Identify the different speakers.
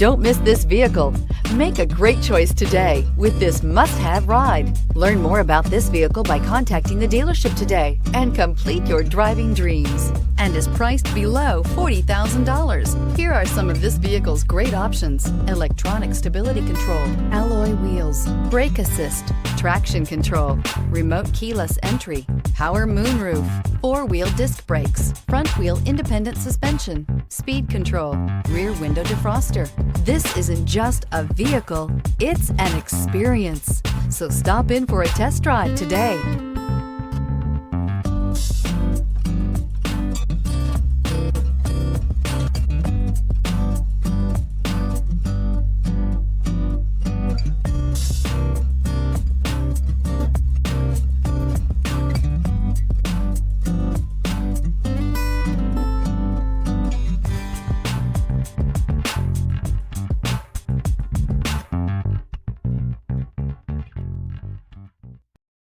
Speaker 1: Don't miss this vehicle. Make a great choice today with this must-have ride. Learn more about this vehicle by contacting the dealership today and complete your driving dreams. And is priced below $40,000. Here are some of this vehicle's great options: electronic stability control, alloy wheels, brake assist, traction control, remote keyless entry, power moonroof, four-wheel disc brakes, front-wheel independent suspension, speed control, rear window defroster. This isn't just a vehicle, it's an experience. So stop in for a test drive today.